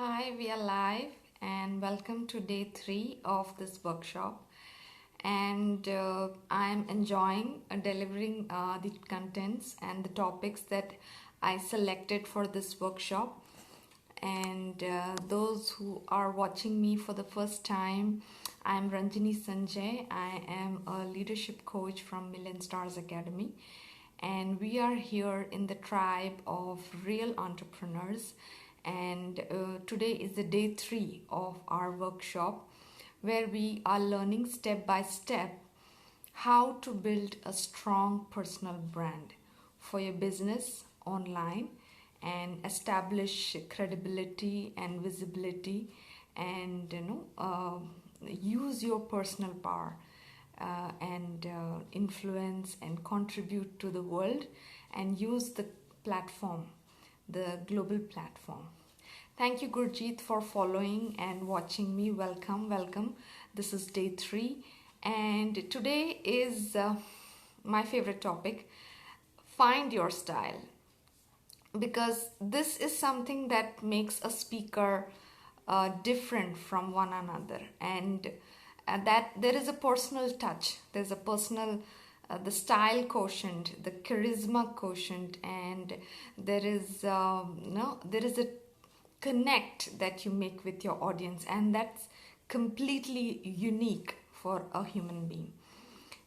Hi, we are live and welcome to day 3 of this workshop. And I'm enjoying delivering the contents and the topics that I selected for this workshop. And those who are watching me for the first time, I'm Ranjini Sanjay. I am a leadership coach from Million Stars Academy. And we are here in the tribe of real entrepreneurs. And today is the day 3 of our workshop where we are learning step by step how to build a strong personal brand for your business online and establish credibility and visibility and use your personal power and influence and contribute to the world and use the platform, the global platform. Thank you, Gurjeet, for following and watching me. Welcome, welcome. This is day 3, and today is my favorite topic, find your style, because this is something that makes a speaker different from one another, and that there is a personal touch, there's a personal the style quotient, the charisma quotient, and there is there is a connect that you make with your audience, and that's completely unique for a human being.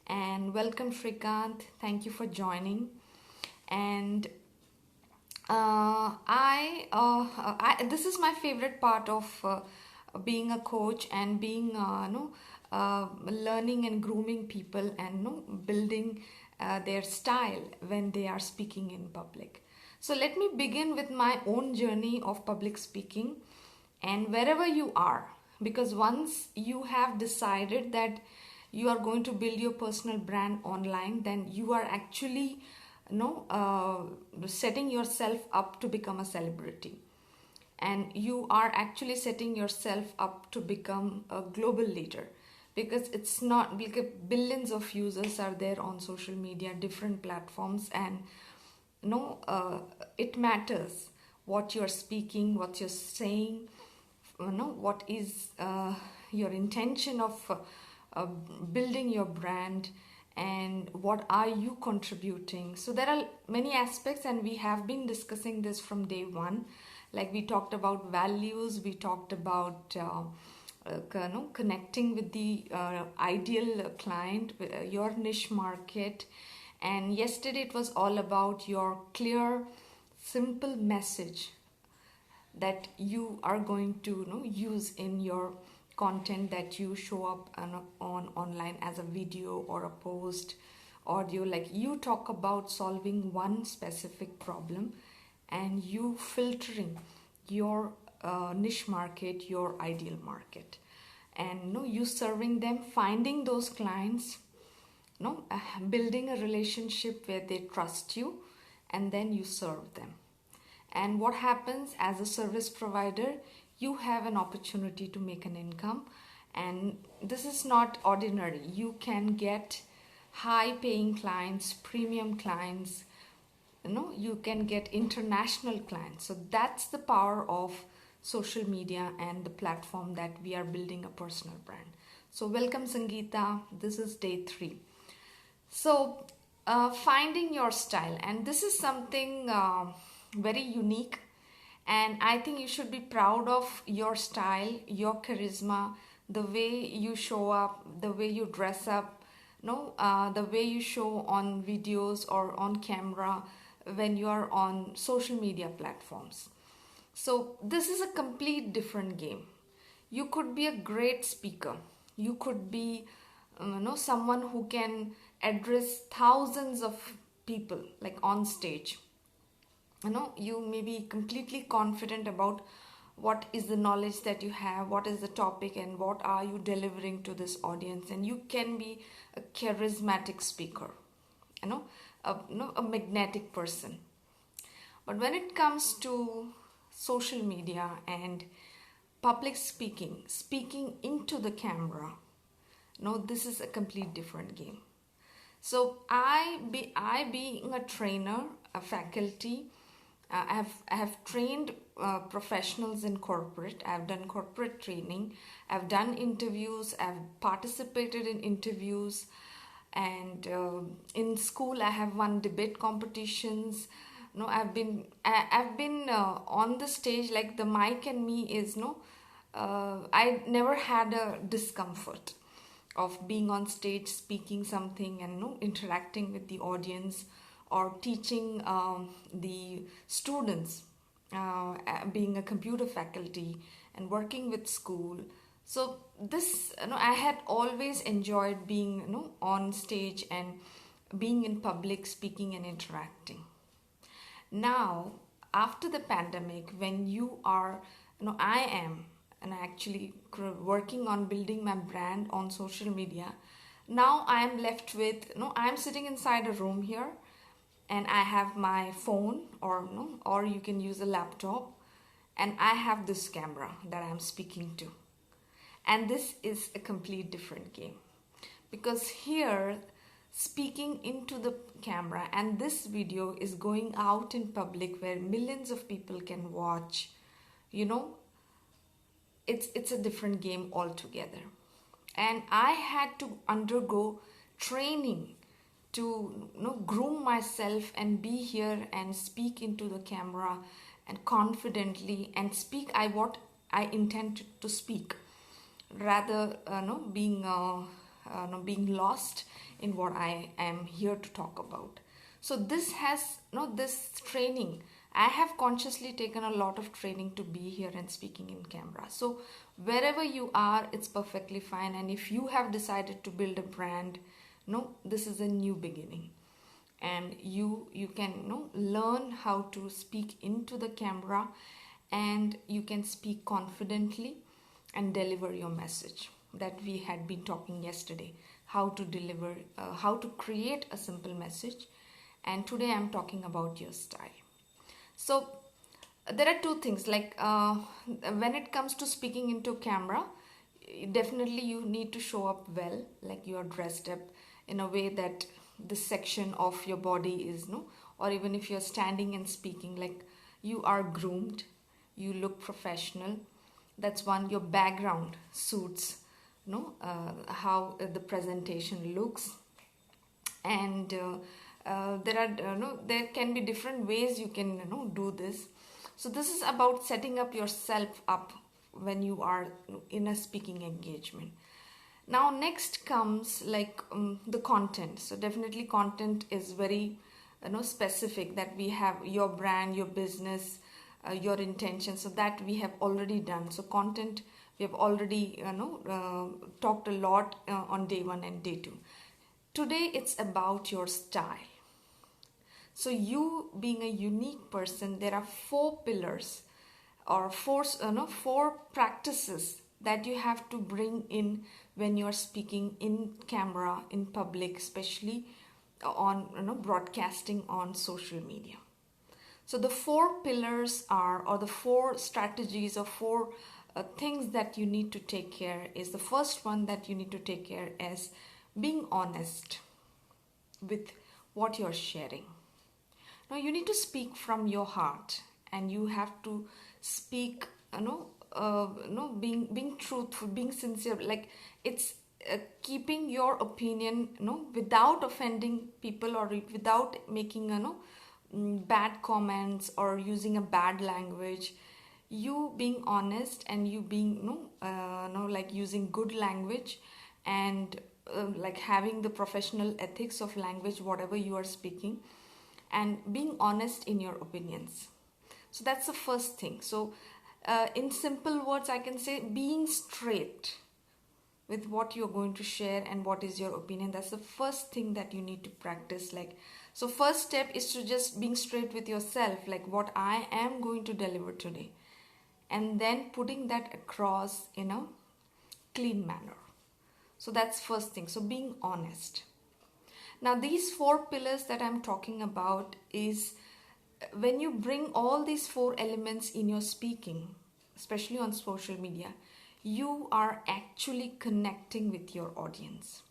And welcome, Shrikant. Thank you for joining. And this is my favorite part of being a coach and being learning and grooming people and building their style when they are speaking in public. So let me begin with my own journey of public speaking, and wherever you are, because once you have decided that you are going to build your personal brand online, then you are actually setting yourself up to become a celebrity, and you are actually setting yourself up to become a global leader, because it's not like billions of users are there on social media, different platforms, and it matters what you're speaking, what you're saying, what is your intention of building your brand, and what are you contributing. So there are many aspects, and we have been discussing this from day 1. Like, we talked about values, we talked about connecting with the ideal client, your niche market. And yesterday it was all about your clear, simple message that you are going to use in your content that you show up on online as a video or a post, audio. Like, you talk about solving one specific problem and you filtering your niche market, your ideal market, and you serving them, finding those clients, building a relationship where they trust you, and then you serve them. And what happens as a service provider, you have an opportunity to make an income, and this is not ordinary. You can get high paying clients, premium clients, you can get international clients. So that's the power of social media and the platform that we are building a personal brand. So welcome, Sangeeta. This is day 3. So finding your style, and this is something very unique, and I think you should be proud of your style, your charisma, the way you show up, the way you dress up, the way you show on videos or on camera when you are on social media platforms. So this is a complete different game. You could be a great speaker, you could be someone who can address thousands of people, like on stage. You may be completely confident about what is the knowledge that you have, what is the topic, and what are you delivering to this audience, and you can be a charismatic speaker, a magnetic person. But when it comes to social media and public speaking, speaking into the camera, this is a complete different game. So I being a trainer, a faculty, I have trained professionals in corporate. I've done corporate training, I've done interviews, I've participated in interviews, and in school I have won debate competitions. No, I've been on the stage, like the mic and me is no. I never had a discomfort of being on stage, speaking something, and no interacting with the audience, or teaching the students, being a computer faculty and working with school. So this, I had always enjoyed being, on stage and being in public, speaking and interacting. Now, after the pandemic, when you are, I am, and actually working on building my brand on social media. Now I am left with, I am sitting inside a room here, and I have my phone, or or you can use a laptop, and I have this camera that I'm speaking to. And this is a complete different game, because here, speaking into the camera, and this video is going out in public where millions of people can watch, it's a different game altogether. And I had to undergo training to groom myself and be here and speak into the camera and confidently and speak what I intend to speak, rather being lost in what I am here to talk about. So this has this training, I have consciously taken a lot of training to be here and speaking in camera. So wherever you are, it's perfectly fine. And if you have decided to build a brand, this is a new beginning, and you can learn how to speak into the camera, and you can speak confidently and deliver your message that we had been talking yesterday, how to deliver, how to create a simple message. And today I'm talking about your style. So there are two things, like when it comes to speaking into camera, definitely you need to show up well, like you are dressed up in a way that this section of your body is or even if you're standing and speaking, like you are groomed, you look professional. That's one. Your background suits how the presentation looks. And there can be different ways you can do this. So this is about setting up yourself up when you are in a speaking engagement. Now next comes like the content. So definitely content is very specific, that we have your brand, your business, your intention. So that we have already done. So content we have already talked a lot on day 1 and day 2. Today it's about your style. So you being a unique person, there are 4 pillars or 4 practices that you have to bring in when you are speaking in camera, in public, especially on broadcasting on social media. So the 4 pillars are, or the 4 strategies or 4 things that you need to take care is, the first one that you need to take care is being honest with what you're sharing. Now you need to speak from your heart, and you have to speak being truthful, being sincere. Like it's keeping your opinion without offending people, or without making bad comments or using a bad language. You being honest, and you being like using good language, and like having the professional ethics of language, whatever you are speaking, and being honest in your opinions. So that's the first thing. So in simple words, I can say being straight with what you're going to share and what is your opinion. That's the first thing that you need to practice. Like, so first step is to just being straight with yourself, like what I am going to deliver today, and then putting that across in a clean manner. So that's first thing. So being honest. Now these 4 pillars that I'm talking about is when you bring all these 4 elements in your speaking, especially on social media, you are actually connecting with your audience.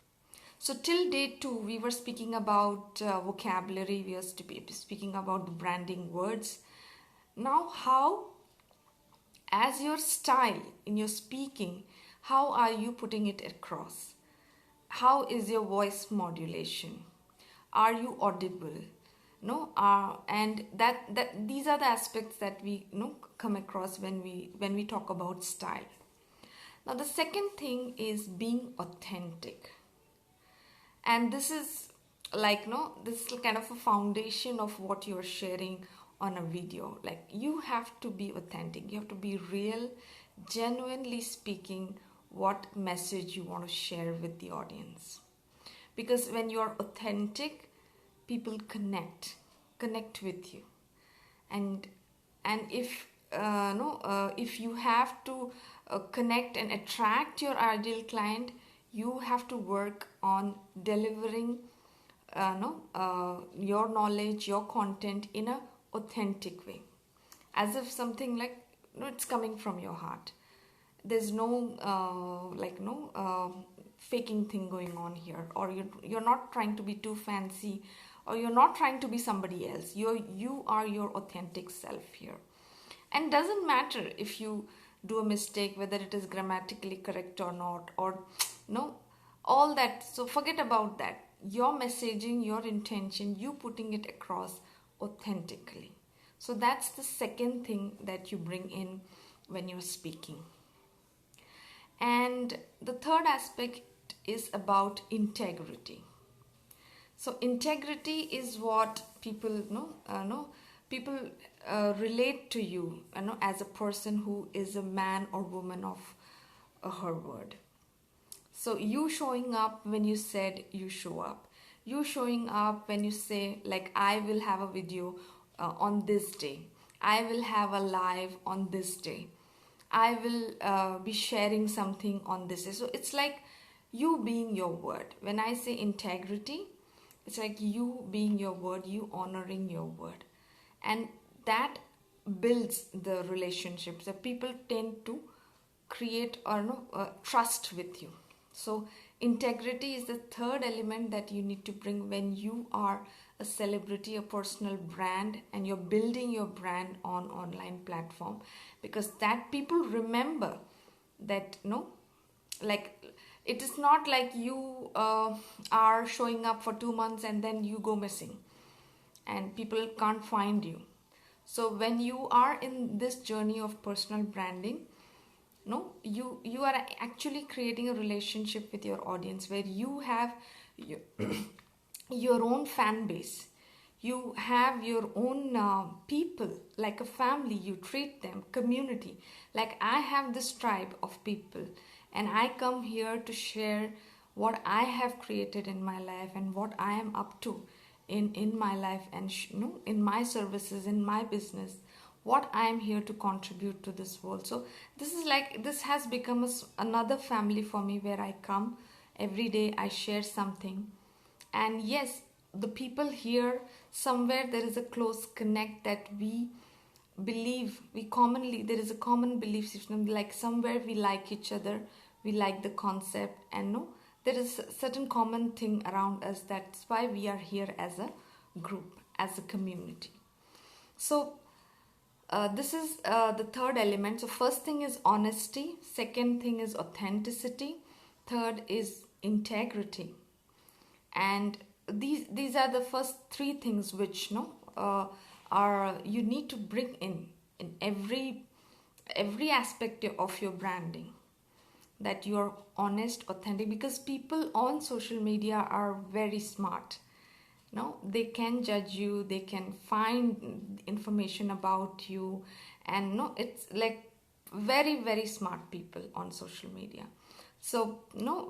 So till day 2, we were speaking about vocabulary, we were speaking about the branding words. Now how as your style in your speaking, how are you putting it across? How is your voice modulation? Are you audible? No, and that these are the aspects that we come across when we talk about style. Now the second thing is being authentic, and this is like this is kind of a foundation of what you're sharing on a video. Like, you have to be authentic, you have to be real, genuinely speaking what message you want to share with the audience. Because when you're authentic, people connect with you. And if no if you have to connect and attract your ideal client, you have to work on delivering your knowledge, your content in a authentic way, as if something like it's coming from your heart. There's no faking thing going on here, or you're not trying to be too fancy, or you're not trying to be somebody else. You are your authentic self here. And doesn't matter if you do a mistake, whether it is grammatically correct or not, or no, all that. So forget about that. Your messaging, your intention, you putting it across authentically. So that's the second thing that you bring in when you're speaking. And the third aspect is about integrity. So integrity is what people people relate to you, as a person who is a man or woman of her word. So you showing up when you said you show up. You showing up when you say, like, I will have a video on this day. I will have a live on this day. I will be sharing something on this day. So it's like you being your word. When I say integrity, it's like you being your word, you honoring your word. And that builds the relationships that people tend to create or trust with you. So integrity is the third element that you need to bring when you are a celebrity, a personal brand, and you're building your brand on online platform, because that people remember that like, it is not like you are showing up for 2 months and then you go missing and people can't find you. So when you are in this journey of personal branding, you are actually creating a relationship with your audience where you have your own fan base. You have your own people, like a family. You treat them community. Like, I have this tribe of people, and I come here to share what I have created in my life and what I am up to in my life, and in my services, in my business, what I am here to contribute to this world. So this has become another family for me, where I come every day, I share something. And yes, the people here, somewhere there is a close connect, that we believe, there is a common belief system, like somewhere we like each other, we like the concept, and there is a certain common thing around us. That's why we are here as a group, as a community. So this is the third element. So first thing is honesty, second thing is authenticity, third is integrity. And these are the first three things which are you need to bring in every aspect of your branding, that you're honest, authentic, because people on social media are very smart. They can judge you, they can find information about you, and it's like very, very smart people on social media. So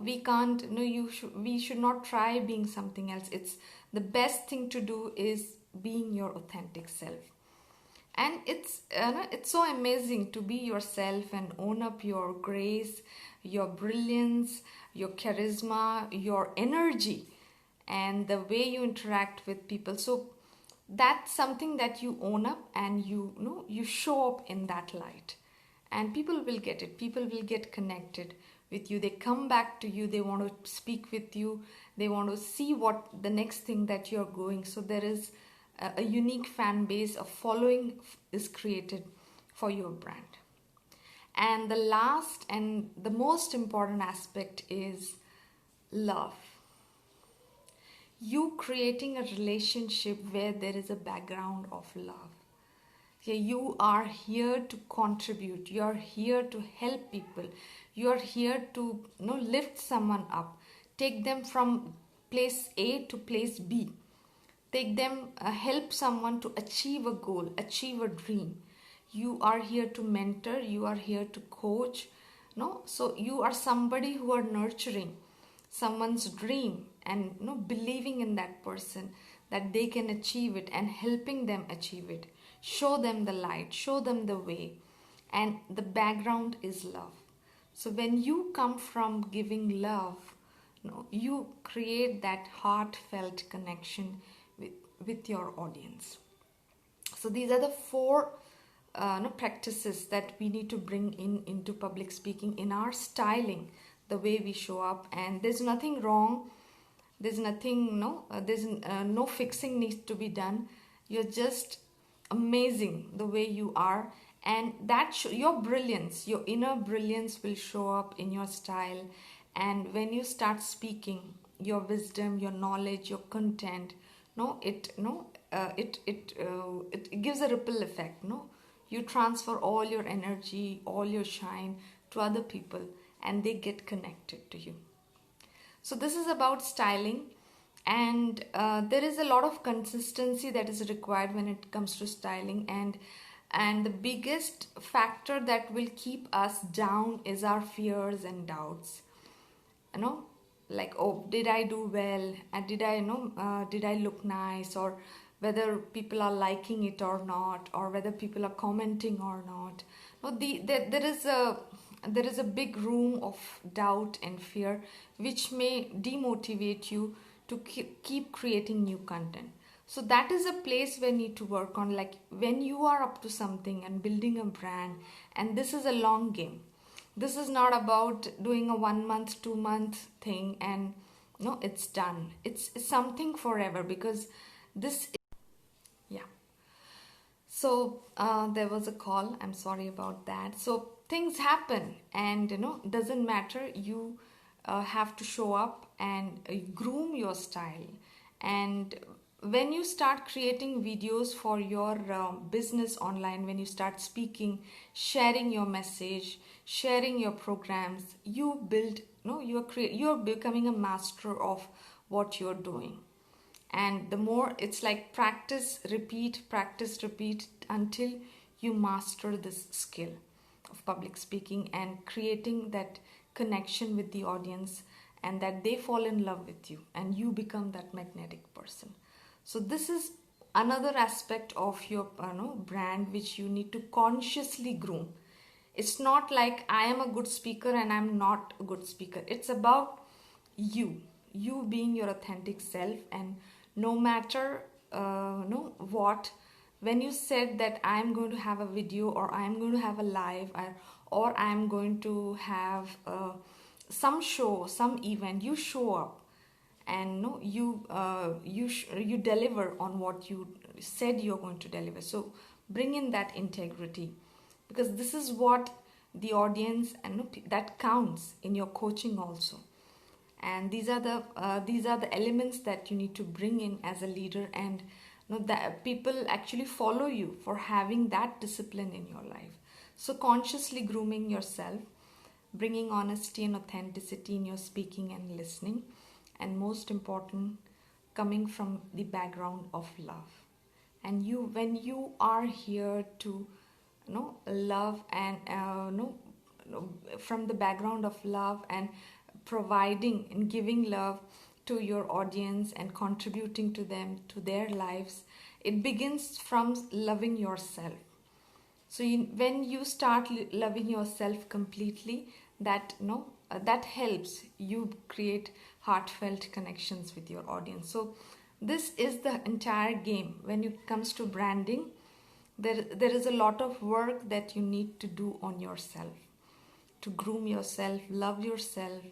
we can't, we should not try being something else. It's the best thing to do is being your authentic self. And it's so amazing to be yourself and own up your grace, your brilliance, your charisma, your energy, and the way you interact with people. So that's something that you own up, and you show up in that light, and people will get it. People will get connected with you. They come back to you, they want to speak with you, they want to see what the next thing that you're going. So there is a unique fan base, a following is created for your brand. And the last and the most important aspect is love. You creating a relationship where there is a background of love. Yeah, you are here to contribute. You are here to help people. You are here to lift someone up, take them from place A to place B, take them, help someone to achieve a goal, achieve a dream. You are here to mentor. You are here to coach. No, so you are somebody who are nurturing someone's dream and believing in that person that they can achieve it and helping them achieve it. Show them the light, show them the way, and the background is love. So when you come from giving love, you create that heartfelt connection with your audience. So these are the four practices that we need to bring into public speaking in our styling, the way we show up. And there's nothing wrong, there's nothing there's no fixing needs to be done. You're just amazing the way you are, and that your brilliance, your inner brilliance will show up in your style. And when you start speaking, your wisdom, your knowledge, your content, it gives a ripple effect. You transfer all your energy, all your shine to other people, and they get connected to you. So this is about styling, and there is a lot of consistency that is required when it comes to styling. And the biggest factor that will keep us down is our fears and doubts. Like, oh, did I do well? And did I look nice? Or whether people are liking it or not, or whether people are commenting or not. There is a big room of doubt and fear, which may demotivate you to keep creating new content. So that is a place we need to work on. Like when you are up to something and building a brand, and this is a long game. This is not about doing a 1 month, 2 month thing and it's done. It's something forever, because this is, yeah. So there was a call. I'm sorry about that. So things happen, and doesn't matter. You have to show up and groom your style. And when you start creating videos for your business online, when you start speaking, sharing your message, sharing your programs, you build, you're becoming a master of what you're doing. And the more, it's like practice, repeat until you master this skill of public speaking and creating that connection with the audience, and that they fall in love with you and you become that magnetic person. So this is another aspect of your brand, which you need to consciously groom. It's not like I am a good speaker and I'm not a good speaker. It's about you being your authentic self. And no matter what, when you said that I'm going to have a video, or I'm going to have a live, or I'm going to have some show, some event, you show up and you deliver on what you said you're going to deliver. So bring in that integrity, because this is what the audience and that counts in your coaching also. And these are the elements that you need to bring in as a leader, and that people actually follow you for having that discipline in your life. So consciously grooming yourself, bringing honesty and authenticity in your speaking and listening, and most important, coming from the background of love. And when you are here to love and from the background of love, and providing and giving love to your audience and contributing to them, to their lives, it begins from loving yourself. So when you start loving yourself completely, that that helps you create heartfelt connections with your audience. So this is the entire game. When it comes to branding, there is a lot of work that you need to do on yourself, to groom yourself, love yourself,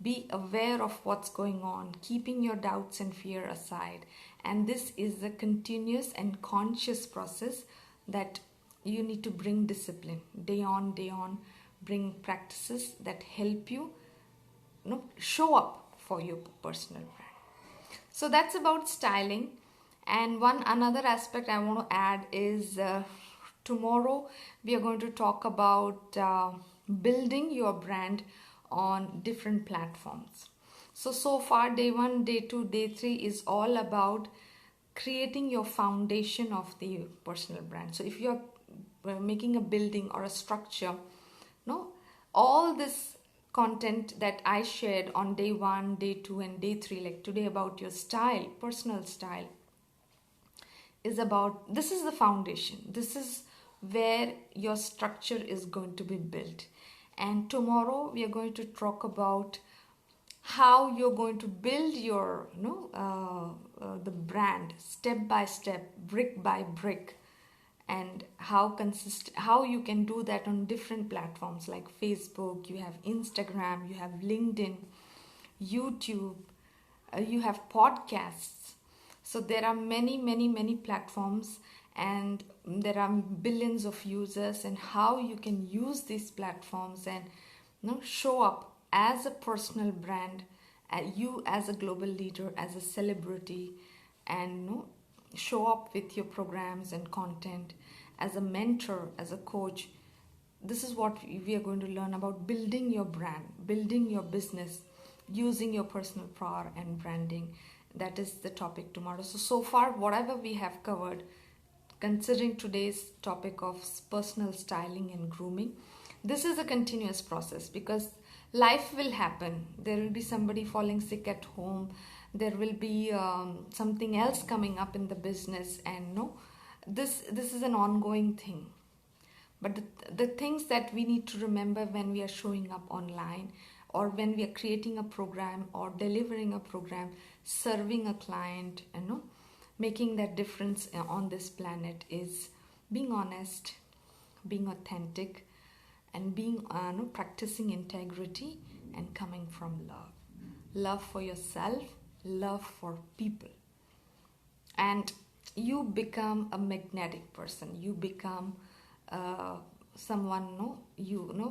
be aware of what's going on, keeping your doubts and fear aside. And this is a continuous and conscious process that you need to bring discipline day on, bring practices that help you, show up for your personal brand. So that's about styling. And one another aspect I want to add is tomorrow we are going to talk about building your brand on different platforms. So far, day 1, day 2, day 3 is all about creating your foundation of the personal brand. So if you're making a building or a structure, no, all this content that I shared on day 1, day 2, and day 3, like today about your style, personal style, is about, this is the foundation. This is where your structure is going to be built. And tomorrow we are going to talk about how you're going to build your the brand step by step, brick by brick, and how you can do that on different platforms like Facebook, you have Instagram, you have LinkedIn, YouTube, you have podcasts. So there are many platforms, and there are billions of users, and how you can use these platforms and show up as a personal brand, you as a global leader, as a celebrity, and show up with your programs and content as a mentor, as a coach. This is what we are going to learn about: building your brand, building your business, using your personal power and branding. That is the topic tomorrow. So far, whatever we have covered, considering today's topic of personal styling and grooming, this is a continuous process, because life will happen. There will be somebody falling sick at home. There will be something else coming up in the business, and this is an ongoing thing. But the things that we need to remember when we are showing up online, or when we are creating a program or delivering a program, serving a client, making that difference on this planet, is being honest, being authentic, and being practicing integrity, and coming from love for yourself, love for people. And you become a magnetic person. You become someone,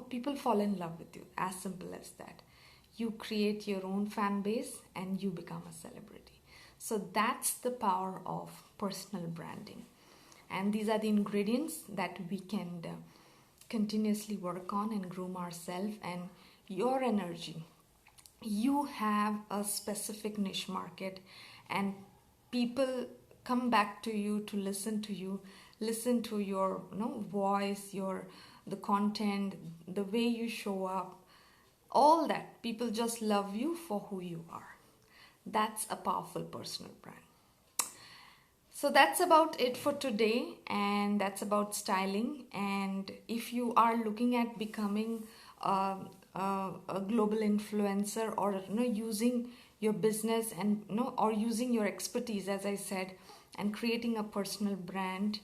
people fall in love with you. As simple as that. You create your own fan base, and you become a celebrity. So that's the power of personal branding. And these are the ingredients that we can continuously work on and groom ourselves. And your energy, you have a specific niche market, and people come back to you to listen to you, listen to your voice, the content, the way you show up, all that. People just love you for who you are. That's a powerful personal brand. So that's about it for today, and that's about styling. And if you are looking at becoming a global influencer, or using your business and or using your expertise, as I said, and creating a personal brand,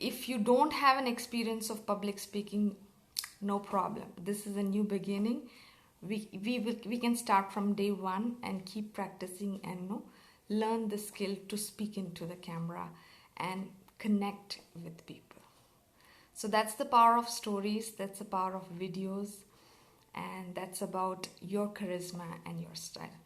if you don't have an experience of public speaking, no problem. This is a new beginning. We can start from day 1 and keep practicing, and learn the skill to speak into the camera and connect with people. So that's the power of stories, that's the power of videos, and that's about your charisma and your style.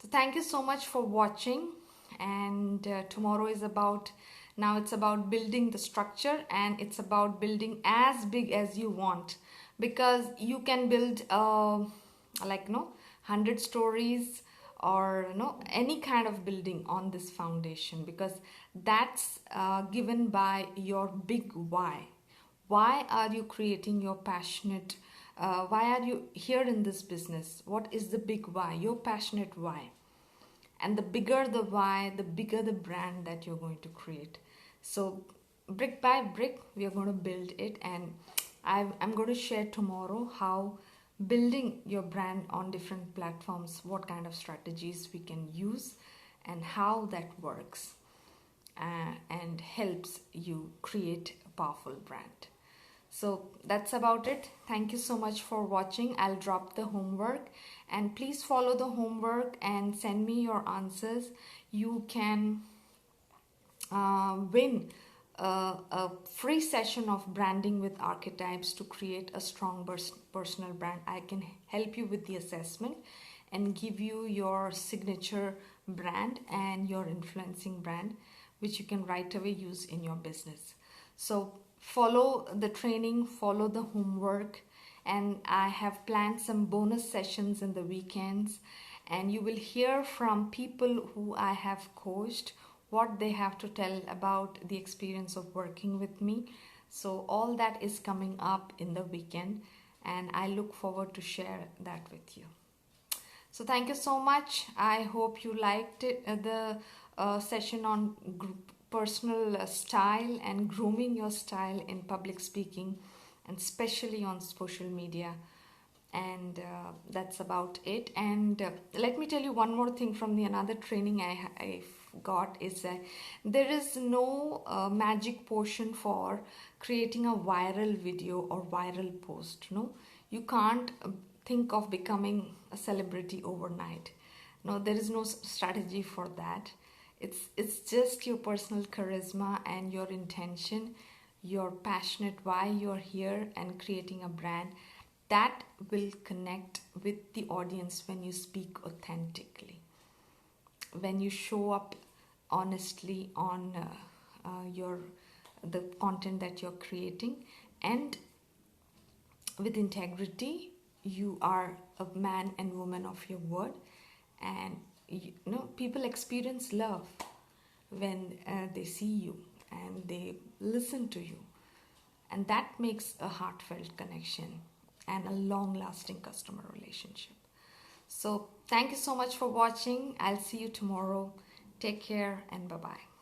So thank you so much for watching. And tomorrow is about, now it's about building the structure, and it's about building as big as you want, because you can build 100 stories, or any kind of building on this foundation, because that's given by your big why. Why are you creating your passionate, why are you here in this business? What is the big why, your passionate why? And the bigger the why, the bigger the brand that you're going to create. So brick by brick, we are going to build it. And I'm going to share tomorrow how building your brand on different platforms, what kind of strategies we can use, and how that works and helps you create a powerful brand. So that's about it. Thank you so much for watching. I'll drop the homework, and please follow the homework and send me your answers. You can win a free session of branding with archetypes to create a strong personal brand. I can help you with the assessment and give you your signature brand and your influencing brand, which you can right away use in your business. So follow the training, follow the homework, and I have planned some bonus sessions in the weekends, and you will hear from people who I have coached what they have to tell about the experience of working with me. So all that is coming up in the weekend, and I look forward to share that with you. So thank you so much. I hope you liked it, the session on personal style and grooming your style in public speaking, and especially on social media. And that's about it. And let me tell you one more thing from the another training I got is that there is no magic potion for creating a viral video or viral post. No, you can't think of becoming a celebrity overnight. No, there is no strategy for that. It's just your personal charisma and your intention, your passionate why you're here and creating a brand that will connect with the audience when you speak authentically, when you show up honestly on the content that you're creating, and with integrity. You are a man and woman of your word, and people experience love when they see you and they listen to you, and that makes a heartfelt connection and a long lasting customer relationship. So thank you so much for watching. I'll see you tomorrow. Take care and bye bye.